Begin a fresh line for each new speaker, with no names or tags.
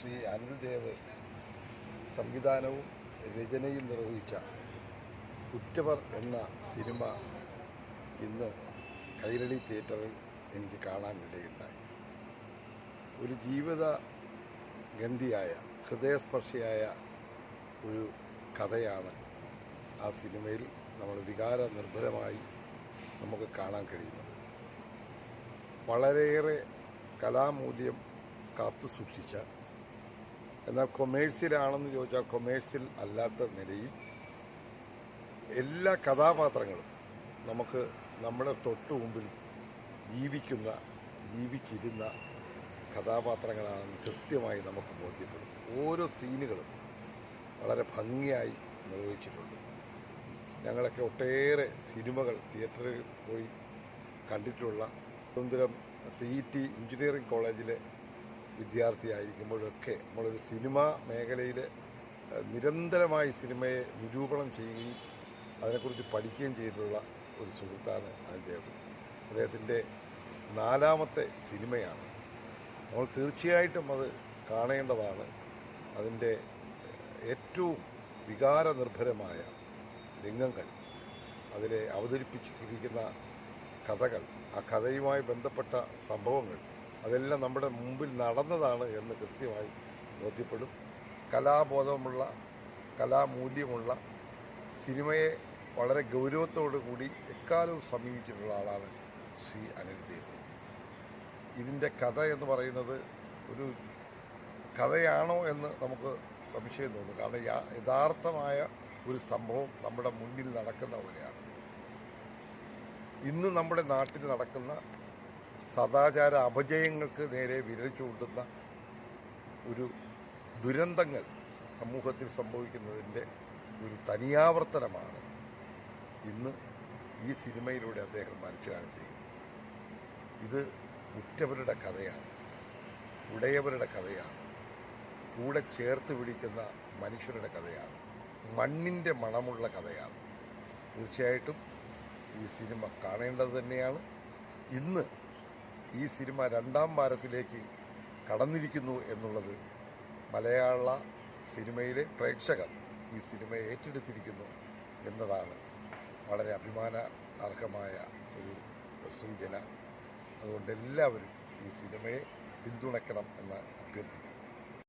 ശ്രീ അനിൽ ദേവ് സംവിധാനവും രചനയും നിർവഹിച്ച ഉറ്റവർ എന്ന സിനിമ ഇന്ന് കൈരളി തിയേറ്ററിൽ എനിക്ക് കാണാനിടയുണ്ടായി. ഒരു ജീവിത ഗന്ധിയായ ഹൃദയസ്പർശിയായ ഒരു കഥയാണ് ആ സിനിമയിൽ നമ്മൾ വികാരനിർഭരമായി നമുക്ക് കാണാൻ കഴിയുന്നത്. വളരെയേറെ കലാമൂല്യം കാത്തു സൂക്ഷിച്ച, എന്നാൽ കൊമേഴ്സ്യലാണെന്ന് ചോദിച്ചാൽ കൊമേഴ്സ്യൽ അല്ലാത്ത നിലയിൽ എല്ലാ കഥാപാത്രങ്ങളും നമുക്ക് നമ്മുടെ തൊട്ടു മുമ്പിൽ ജീവിച്ചിരുന്ന കഥാപാത്രങ്ങളാണെന്ന് കൃത്യമായി നമുക്ക് ബോധ്യപ്പെടും. ഓരോ സീനുകളും വളരെ ഭംഗിയായി നിർവഹിച്ചിട്ടുണ്ട്. ഞങ്ങളൊക്കെ ഒട്ടേറെ സിനിമകൾ തിയേറ്ററിൽ പോയി കണ്ടിട്ടുള്ള, തിരുവനന്തപുരം CET എഞ്ചിനീയറിംഗ് കോളേജിലെ വിദ്യാർത്ഥിയായിരിക്കുമ്പോഴൊക്കെ നമ്മളൊരു സിനിമാ മേഖലയിൽ നിരന്തരമായി സിനിമയെ നിരൂപണം ചെയ്യുകയും അതിനെക്കുറിച്ച് പഠിക്കുകയും ചെയ്തിട്ടുള്ള ഒരു സുഹൃത്താണ് അദ്ദേഹം. അദ്ദേഹത്തിൻ്റെ 4ാമത്തെ സിനിമയാണ്. നമ്മൾ തീർച്ചയായിട്ടും അത് കാണേണ്ടതാണ്. അതിൻ്റെ ഏറ്റവും വികാരനിർഭരമായ രംഗങ്ങൾ, അതിലെ അവതരിപ്പിച്ചിരിക്കുന്ന കഥകൾ, ആ കഥയുമായി ബന്ധപ്പെട്ട സംഭവങ്ങൾ, അതെല്ലാം നമ്മുടെ മുമ്പിൽ നടന്നതാണ് എന്ന് കൃത്യമായി ബോധ്യപ്പെടും. കലാബോധമുള്ള, കലാമൂല്യമുള്ള സിനിമയെ വളരെ ഗൗരവത്തോടു കൂടി എക്കാലവും സമീപിച്ചിട്ടുള്ള ആളാണ് ശ്രീ അനിൽ ദേവ്. ഇതിൻ്റെ കഥ എന്ന് പറയുന്നത് ഒരു കഥയാണോ എന്ന് നമുക്ക് സംശയം തോന്നും. കാരണം യഥാർത്ഥമായ ഒരു സംഭവം നമ്മുടെ മുന്നിൽ നടക്കുന്ന പോലെയാണ്. ഇന്ന് നമ്മുടെ നാട്ടിൽ നടക്കുന്ന സദാചാര അപജയങ്ങൾക്ക് നേരെ വിരൽ ചൂണ്ടുന്ന ഒരു ദുരന്തങ്ങൾ സമൂഹത്തിൽ സംഭവിക്കുന്നതിൻ്റെ ഒരു തനിയാവർത്തനമാണ് ഇന്ന് ഈ സിനിമയിലൂടെ അദ്ദേഹം വരച്ചു കാണിച്ചിരിക്കുന്നത്. ഇത് ഉറ്റവരുടെ കഥയാണ്, ഉടയവരുടെ കഥയാണ്, കൂടെ ചേർത്ത് പിടിക്കുന്ന മനുഷ്യരുടെ കഥയാണ്, മണ്ണിൻ്റെ മണമുള്ള കഥയാണ്. തീർച്ചയായിട്ടും ഈ സിനിമ കാണേണ്ടത് തന്നെയാണ്. ഇന്ന് ഈ സിനിമ 2ാം വാരത്തിലേക്ക് കടന്നിരിക്കുന്നു എന്നുള്ളത് മലയാള സിനിമയിലെ പ്രേക്ഷകർ ഈ സിനിമയെ ഏറ്റെടുത്തിരിക്കുന്നു എന്നതാണ് വളരെ അഭിമാന അർഹമായ ഒരു സൂചന. അതുകൊണ്ട് എല്ലാവരും ഈ സിനിമയെ പിന്തുണയ്ക്കണം എന്ന് അഭ്യർത്ഥിക്കുന്നു.